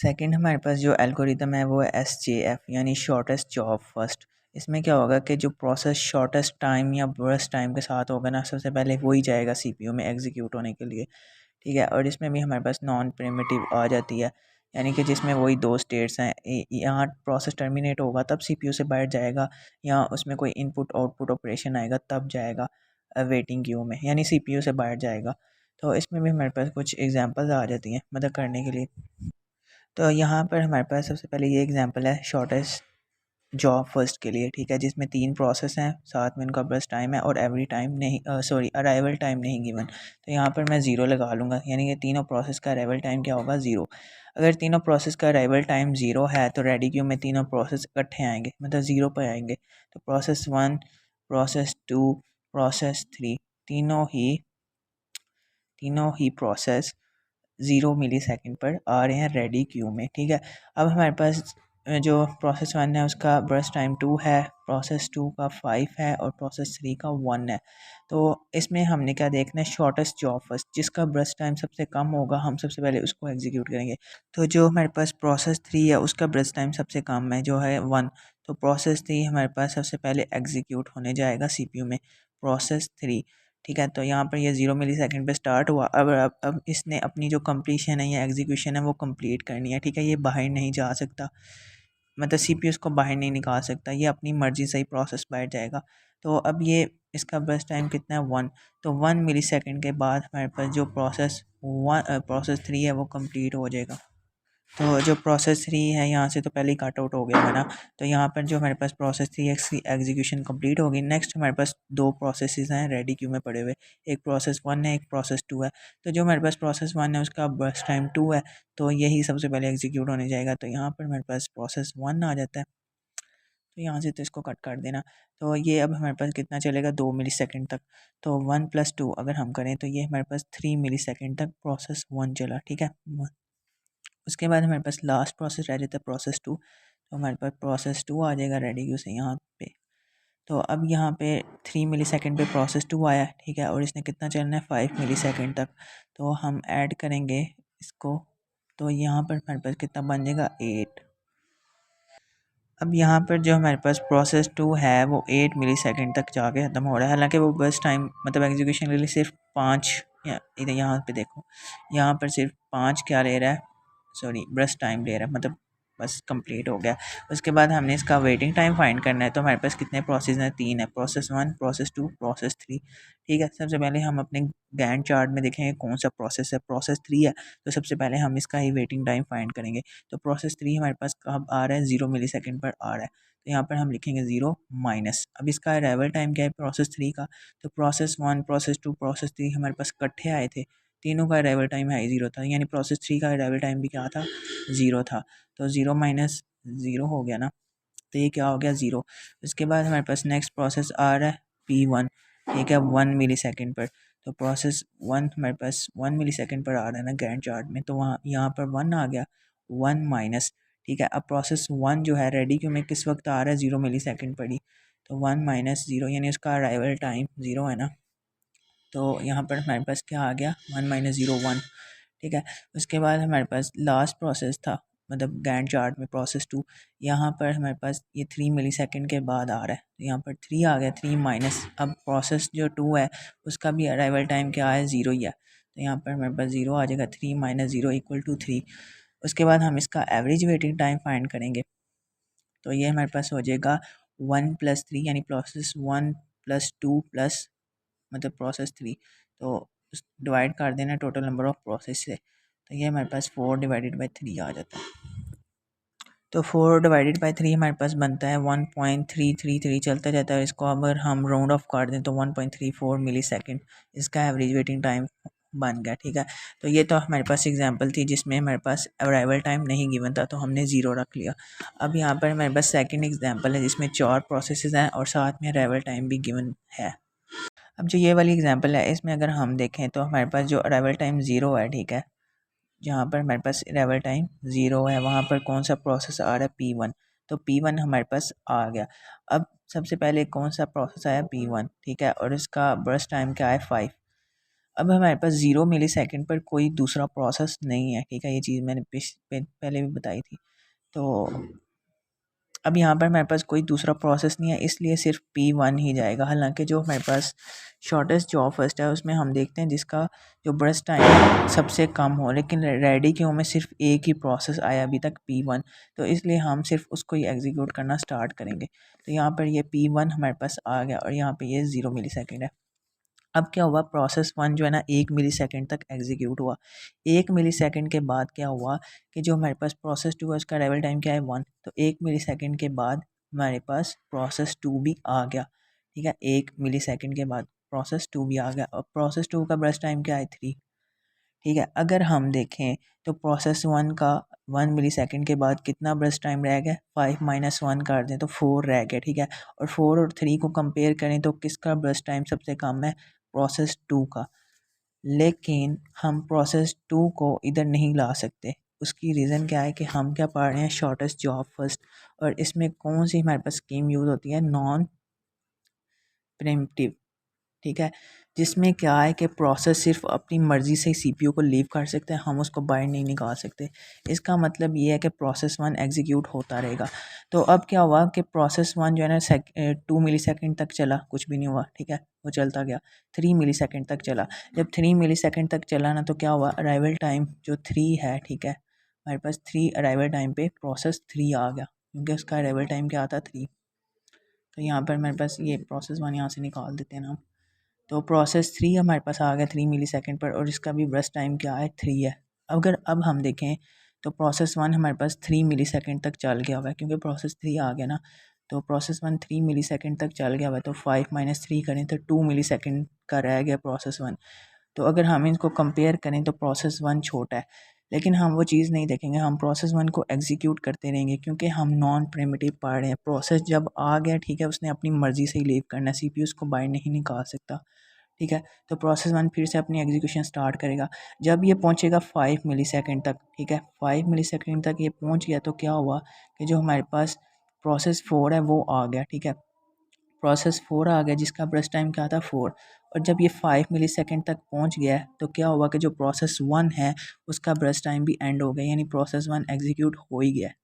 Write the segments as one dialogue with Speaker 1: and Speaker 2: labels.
Speaker 1: Second हमारे पास जो algorithm है वो है SJF यानी शॉर्टेस्ट जॉब फर्स्ट। इसमें क्या होगा कि जो प्रोसेस शॉर्टेस्ट टाइम या बर्स्ट टाइम के साथ होगा ना, सबसे पहले वही जाएगा CPU में एग्जीक्यूट होने के लिए। ठीक है, और इसमें भी हमारे पास नॉन प्रिमिटिव आ जाती है, यानी कि जिसमें वही दो स्टेट्स हैं। यहाँ प्रोसेस टर्मिनेट होगा तब CPU से बाहर जाएगा, या उसमें कोई इनपुट आउटपुट ऑपरेशन आएगा तब जाएगा वेटिंग क्यू में, यानी CPU से बाहर जाएगा। तो इसमें भी हमारे पास कुछ एग्जांपल्स आ जाती हैं मदद करने के लिए। तो यहाँ पर हमारे पास सबसे पहले ये एग्जांपल है शॉर्टेस्ट जॉब फर्स्ट के लिए। ठीक है, जिसमें 3 प्रोसेस हैं, साथ में उनका बस टाइम है और एवरी टाइम नहीं, सॉरी अराइवल टाइम नहीं गिवन। तो यहाँ पर मैं ज़ीरो लगा लूँगा, यानी कि तीनों प्रोसेस का अराइवल टाइम क्या होगा, ज़ीरो। अगर तीनों प्रोसेस का अराइवल टाइम ज़ीरो है तो रेडी क्यू में तीनों प्रोसेस इकट्ठे आएंगे, मतलब ज़ीरो पर आएंगे। तो प्रोसेस 1, प्रोसेस 2, प्रोसेस 3, तीनों ही प्रोसेस 0 मिली सेकेंड पर आ रहे हैं रेडी क्यू में। ठीक है, अब हमारे पास जो प्रोसेस 1 है उसका बर्स्ट टाइम 2 है, प्रोसेस 2 का 5 है और प्रोसेस 3 का 1 है। तो इसमें हमने क्या देखना है, शॉर्टेस्ट जॉब फर्स्ट, जिसका बर्स्ट टाइम सबसे कम होगा हम सबसे पहले उसको एग्जीक्यूट करेंगे। तो जो हमारे पास प्रोसेस 3 है उसका बर्स्ट टाइम सबसे कम है, जो है 1। तो प्रोसेस 3 हमारे पास सबसे पहले एग्जीक्यूट होने जाएगा CPU में, प्रोसेस 3। ठीक है, तो यहाँ पर ये 0 मिली सेकेंड पे स्टार्ट हुआ। अब इसने अपनी जो कंप्लीशन है या एग्जीक्यूशन है वो कंप्लीट करनी है। ठीक है, ये बाहर नहीं जा सकता, मतलब CPU इसको बाहर नहीं निकाल सकता, ये अपनी मर्ज़ी से ही प्रोसेस बाहर जाएगा। तो अब ये इसका बस टाइम कितना है, 1। तो 1 मिली सेकेंड के बाद हमारे पास जो प्रोसेस 3 है वो कंप्लीट हो जाएगा। तो जो प्रोसेस 3 है यहाँ से तो पहले ही कट आउट हो गया है ना। तो यहाँ पर जो हमारे पास प्रोसेस 3 की एग्जीक्यूशन कंप्लीट होगी। नेक्स्ट हमारे पास दो प्रोसेसेस हैं रेडी क्यू में पड़े हुए, एक प्रोसेस 1 है, एक प्रोसेस 2 है। तो जो हमारे पास प्रोसेस 1 है उसका बर्स्ट टाइम 2 है, तो यही सबसे पहले एग्जीक्यूट होने जाएगा। तो यहाँ पर हमारे पास प्रोसेस 1 आ जाता है, तो यहाँ से तो इसको कट कर देना। तो ये अब हमारे पास कितना चलेगा, 2 मिली सेकेंड तक। तो 1 + 2 अगर हम करें तो ये हमारे पास 3 मिली सेकेंड तक प्रोसेस 1 चला। ठीक है, उसके बाद हमारे पास लास्ट प्रोसेस रह जाता है प्रोसेस 2। तो हमारे पास प्रोसेस 2 आ जाएगा रेडी क्यू से यहाँ पे। तो अब यहाँ पे 3 मिली सेकेंड पे प्रोसेस 2 आया। ठीक है, और इसने कितना चलना है, 5 मिली सेकेंड तक। तो हम ऐड करेंगे इसको, तो यहाँ पर हमारे पास कितना बन जाएगा, 8। अब यहाँ पर जो हमारे पास प्रोसेस 2 है वो 8 मिली सेकेंड तक जाके ख़त्म हो रहा है, हालांकि वो बस टाइम मतलब एग्जीक्यूशन के लिए सिर्फ 5, या इधर यहाँ पे देखो, यहाँ पर सिर्फ 5 क्या ले रहा है, सॉरी ब्रश टाइम ले रहा है, मतलब बस कंप्लीट हो गया। उसके बाद हमने इसका वेटिंग टाइम फाइंड करना है। तो हमारे पास कितने प्रोसेस हैं, 3 है, प्रोसेस 1, प्रोसेस 2, प्रोसेस 3। ठीक है, सबसे पहले हम अपने गैंट चार्ट में देखेंगे कौन सा प्रोसेस है, प्रोसेस 3 है। तो सबसे पहले हम इसका ही वेटिंग टाइम फाइंड करेंगे। तो प्रोसेस 3 हमारे पास कब आ रहा है, 0 मिली सेकेंड पर आ रहा है। तो यहाँ पर हम लिखेंगे 0 माइनस, अब इसका अराइवल टाइम क्या है प्रोसेस 3 का। तो प्रोसेस 1, प्रोसेस 2, प्रोसेस 3 हमारे पास इकट्ठे आए थे, तीनों का अराइवल टाइम है 0 था, यानी प्रोसेस 3 का अराइवल टाइम भी क्या था, 0 था। तो 0 माइनस 0 हो गया ना, तो ये क्या हो गया, 0। उसके बाद हमारे पास नेक्स्ट प्रोसेस आ रहा है P1। ठीक है, 1 मिली सेकेंड पर। तो प्रोसेस 1 हमारे पास 1 मिली सेकेंड पर आ रहा है ना गैंट चार्ट में, तो वहाँ यहाँ पर 1 आ गया, 1 माइनस। ठीक है, अब प्रोसेस 1 जो है रेडी क्यू में किस वक्त आ रहा है, 0 मिली सेकेंड पर ही। तो 1 माइनस 0 यानी उसका अराइवल टाइम 0 है ना। तो यहाँ पर हमारे पास क्या आ गया, 1 माइनस 0, 1। ठीक है, उसके बाद हमारे पास लास्ट प्रोसेस था, मतलब गैंट चार्ट में प्रोसेस 2। यहाँ पर हमारे पास ये 3 मिली सेकेंड के बाद आ रहा है, तो यहाँ पर 3 आ गया, 3 माइनस। अब प्रोसेस जो 2 है उसका भी अराइवल टाइम क्या है, 0 ही है। तो यहाँ पर हमारे पास 0 आ जाएगा, 3 माइनस 0 इक्वल टू 3। उसके बाद हम इसका एवरेज वेटिंग टाइम फाइंड करेंगे। तो ये हमारे पास हो जाएगा 1 + 3, यानी प्रोसेस 1 + 2 प्लस मतलब प्रोसेस 3। तो डिवाइड कर देना टोटल नंबर ऑफ प्रोसेस से, तो ये हमारे पास 4/3 आ जाता है। तो 4/3 हमारे पास बनता है 1.333 चलता जाता है। इसको अगर हम राउंड ऑफ कर दें तो 1.34 मिली सेकेंड इसका एवरेज वेटिंग टाइम बन गया। ठीक है, तो ये तो हमारे पास एग्जांपल थी जिसमें हमारे पास अराइवल टाइम नहीं गिवन था, तो हमने 0 रख लिया। अब यहाँ पर हमारे पास सेकंड एग्जांपल है जिसमें 4 प्रोसेसेस हैं और साथ में अराइवल टाइम भी गिवन है। अब जो ये वाली एग्जांपल है इसमें अगर हम देखें तो हमारे पास जो अराइवल टाइम 0 है, ठीक है, जहाँ पर हमारे पास अराइवल टाइम 0 है वहाँ पर कौन सा प्रोसेस आ रहा है, P1। तो P1 हमारे पास आ गया। अब सबसे पहले कौन सा प्रोसेस आया, P1। ठीक है, और इसका बर्स्ट टाइम क्या है, 5। अब हमारे पास 0 मिली सेकेंड पर कोई दूसरा प्रोसेस नहीं है, ठीक है। ये चीज़ मैंने पहले भी बताई थी। तो अब यहाँ पर हमारे पास कोई दूसरा प्रोसेस नहीं है, इसलिए सिर्फ P1 ही जाएगा। हालांकि जो हमारे पास शॉर्टेस्ट जॉब फर्स्ट है उसमें हम देखते हैं जिसका जो बर्स्ट टाइम सबसे कम हो, लेकिन रेडी क्यों में सिर्फ एक ही प्रोसेस आया अभी तक P1, तो इसलिए हम सिर्फ उसको ही एग्जीक्यूट करना स्टार्ट करेंगे। तो यहाँ पर ये P1 हमारे पास आ गया और यहाँ पर ये 0 मिली सेकेंड है। अब क्या हुआ, प्रोसेस 1 जो है ना 1 मिली सेकेंड तक एग्जीक्यूट हुआ। 1 मिली सेकेंड के बाद क्या हुआ कि जो हमारे पास प्रोसेस 2 है उसका अराइवल टाइम क्या है 1, तो 1 मिली सेकेंड के बाद हमारे पास प्रोसेस 2 भी आ गया, ठीक है। 1 मिली सेकेंड के बाद प्रोसेस 2 भी आ गया और प्रोसेस 2 का ब्रश टाइम क्या है 3, ठीक है। अगर हम देखें तो प्रोसेस 1 का 1 मिली सेकेंड के बाद कितना ब्रश टाइम रह गया, 5 - 1 कर दें तो 4 रह गया, ठीक है। और 4 और 3 को कंपेयर करें तो किसका ब्रश टाइम सबसे कम है, प्रोसेस 2 का। लेकिन हम प्रोसेस 2 को इधर नहीं ला सकते। उसकी रीज़न क्या है कि हम क्या पढ़ रहे हैं, शॉर्टेस्ट जॉब फर्स्ट, और इसमें कौन सी हमारे पास स्कीम यूज़ होती है, नॉन प्रीम्प्टिव, ठीक है। जिसमें क्या है कि प्रोसेस सिर्फ अपनी मर्ज़ी से सीपीयू को लीव कर सकते हैं, हम उसको बाहर नहीं निकाल सकते। इसका मतलब ये है कि प्रोसेस 1 एग्जीक्यूट होता रहेगा। तो अब क्या हुआ कि प्रोसेस 1 जो है ना 2 मिली सेकेंड तक चला, कुछ भी नहीं हुआ, ठीक है, वो चलता गया। 3 मिली सेकेंड तक चला। जब 3 मिली सेकेंड तक चला ना, तो क्या हुआ, अराइवल टाइम जो 3 है, ठीक है, हमारे पास 3 अराइवल टाइम पे प्रोसेस 3 आ गया, क्योंकि उसका अराइवल टाइम क्या आता 3। तो यहाँ पर हमारे पास ये प्रोसेस 1 यहाँ से निकाल देते हैं ना। तो प्रोसेस 3 हमारे पास आ गया 3 मिली सेकेंड पर, और इसका भी ब्रश टाइम क्या है 3 है। अगर अब हम देखें तो प्रोसेस 1 हमारे पास 3 मिली सेकेंड तक चल गया हुआ है, क्योंकि प्रोसेस 3 आ गया ना। तो प्रोसेस 1 3 मिली सेकेंड तक चल गया हुआ है, तो 5 - 3 करें तो 2 मिली सेकेंड का रह गया प्रोसेस 1। तो अगर हम इनको कंपेयर करें तो प्रोसेस 1 छोटा है, लेकिन हम वो चीज़ नहीं देखेंगे, हम प्रोसेस 1 को एग्जीक्यूट करते रहेंगे, क्योंकि हम नॉन प्रिमिटिव पढ़ रहे हैं। प्रोसेस जब आ गया, ठीक है, उसने अपनी मर्ज़ी से ही लीव करना है, सीपीयू उसको बाहर नहीं निकाल सकता, ठीक है। तो प्रोसेस 1 फिर से अपनी एग्जीक्यूशन स्टार्ट करेगा। जब ये पहुंचेगा 5 मिली सेकेंड तक, ठीक है, 5 मिली सेकेंड तक ये पहुंच गया, तो क्या हुआ कि जो हमारे पास प्रोसेस 4 है वो आ गया, ठीक है। प्रोसेस 4 आ गया जिसका ब्रश टाइम क्या था 4, और जब ये 5 मिली सेकेंड तक पहुंच गया है, तो क्या हुआ कि जो प्रोसेस 1 है उसका ब्रश टाइम भी एंड हो गया, यानी प्रोसेस 1 एग्जीक्यूट हो ही गया है।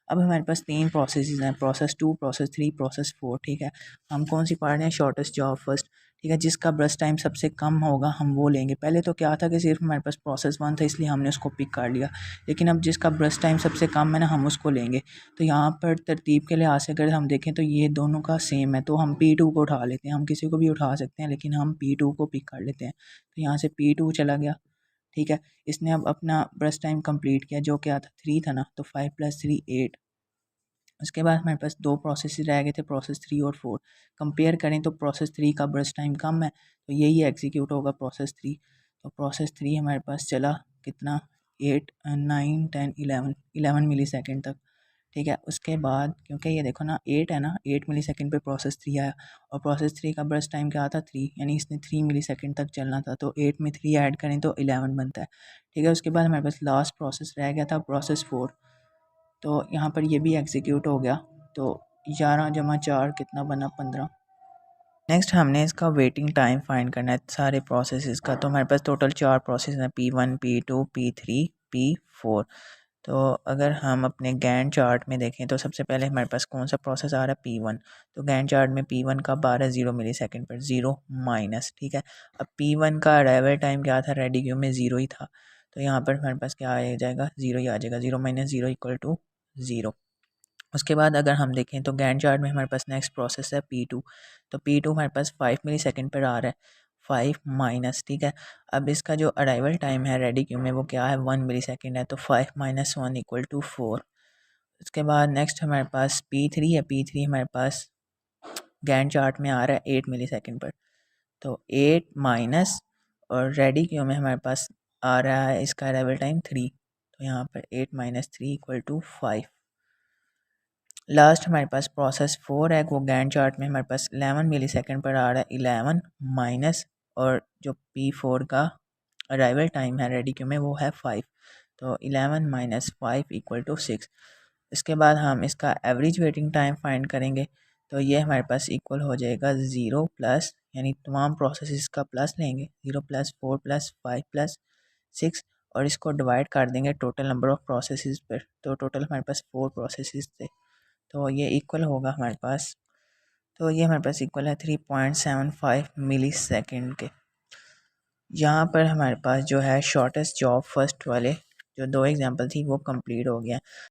Speaker 1: अब हमारे पास 3 प्रोसेसेस हैं, प्रोसेस 2, प्रोसेस 3, प्रोसेस 4, ठीक है। हम कौन सी पढ़ रहे हैं, शॉर्टेस्ट जॉब फर्स्ट, ठीक है। जिसका ब्रश टाइम सबसे कम होगा हम वो लेंगे। पहले तो क्या था कि सिर्फ हमारे पास प्रोसेस 1 था, इसलिए हमने उसको पिक कर लिया, लेकिन अब जिसका ब्रश टाइम सबसे कम है ना, हम उसको लेंगे। तो यहाँ पर तरतीब के लिहाज से अगर हम देखें तो ये दोनों का सेम है, तो हम P2 को उठा लेते हैं। हम किसी को भी उठा सकते हैं, लेकिन हम P2 को पिक कर लेते हैं। तो यहाँ से P2 चला गया, ठीक है। इसने अब अपना ब्रश टाइम कंप्लीट किया, जो क्या था 3 था ना, तो 5 + 3 8। उसके बाद हमारे पास 2 प्रोसेस रह गए थे, प्रोसेस 3 और 4। कंपेयर करें तो प्रोसेस 3 का ब्रश टाइम कम है, तो यही एग्जीक्यूट होगा प्रोसेस 3। तो प्रोसेस 3 हमारे पास चला कितना, 8 9 10 11 मिली सेकेंड तक, ठीक है। उसके बाद क्योंकि ये देखो ना 8 है ना, 8 मिली सेकेंड पे प्रोसेस 3 आया, और प्रोसेस 3 का ब्रश टाइम क्या था 3, यानी इसने 3 मिली सेकेंड तक चलना था, तो 8 में 3 ऐड करें तो 11 बनता है, ठीक है। उसके बाद हमारे पास लास्ट प्रोसेस रह गया था प्रोसेस 4, तो यहाँ पर ये भी एग्जीक्यूट हो गया। तो 11 + 4 कितना बना, 15। नेक्स्ट हमने इसका वेटिंग टाइम फाइंड करना है सारे प्रोसेसेस का। तो हमारे पास टोटल 4 प्रोसेस हैं, P1, P2, P3, P4। तो अगर हम अपने गैंट चार्ट में देखें तो सबसे पहले हमारे पास कौन सा प्रोसेस आ रहा है, P1। तो गैंट चार्ट में P1 का 12 - 0 मिली सेकेंड पर, 0 माइनस, ठीक है। अब P1 का अराइवल टाइम क्या था, रेडी क्यू में 0 ही था, तो यहाँ पर हमारे पास क्या आ जाएगा, 0 ही आ जाएगा। 0 - 0 = 0। उसके बाद अगर हम देखें तो गैंट चार्ट में हमारे पास नेक्स्ट प्रोसेस है P2। तो P2 हमारे पास 5 मिली सेकेंड पर आ रहा है, 5 माइनस, ठीक है। अब इसका जो अराइवल टाइम है रेडी क्यू में वो क्या है, 1 मिली सेकेंड है, तो 5 - 1 = 4। उसके बाद नेक्स्ट हमारे पास P3 है। P3 हमारे पास गैंट चार्ट में आ रहा है 8 मिली सेकेंड पर, तो 8 माइनस, और रेडी क्यू में हमारे पास आ रहा है इसका अराइवल टाइम 3, तो यहाँ पर 8 - 3 = 5। लास्ट हमारे पास प्रोसेस 4 है, वो गैंट चार्ट में हमारे पास 11 मिली सेकेंड पर आ रहा है, 11 माइनस, और जो P4 का अराइवल टाइम है रेडी क्यू में वो है 5, तो 11 - 5 = 6। इसके बाद हम इसका एवरेज वेटिंग टाइम फाइंड करेंगे, तो ये हमारे पास इक्वल हो जाएगा 0 + यानी तमाम प्रोसेसेस का प्लस लेंगे, 0 + 4 + 5 + 6, और इसको डिवाइड कर देंगे टोटल नंबर ऑफ़ प्रोसेसेस पर। तो टोटल हमारे पास 4 प्रोसेसेस थे, तो ये इक्वल होगा हमारे पास, तो ये हमारे पास इक्वल है 3.75 मिली सेकेंड के। यहाँ पर हमारे पास जो है शॉर्टेस्ट जॉब फर्स्ट वाले जो 2 एग्जांपल थी वो कंप्लीट हो गया।